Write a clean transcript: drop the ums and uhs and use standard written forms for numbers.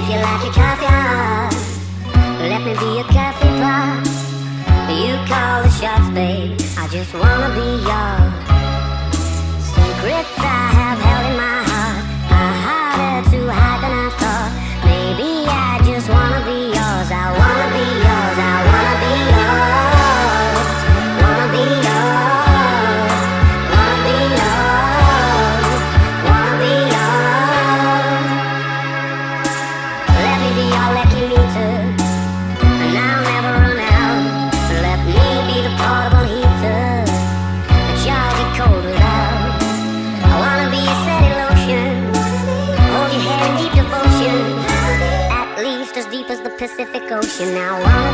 If you like your coffee hot, let me be your coffee pot. You call the shots, babe. I just wanna be yours. Secrets I have held in my heart are harder to hide than I thought. Maybe I just wanna be yours. I wanna be yours. I wanna be yours. Wanna be yours. Wanna be yours. Wanna be yours. Let me be your lucky meter, and I'll never run out. Let me be the portable heater that y'all get cold without. I wanna be a steady lotion, hold your hand in deep devotion, at least as deep as the Pacific Ocean. I wanna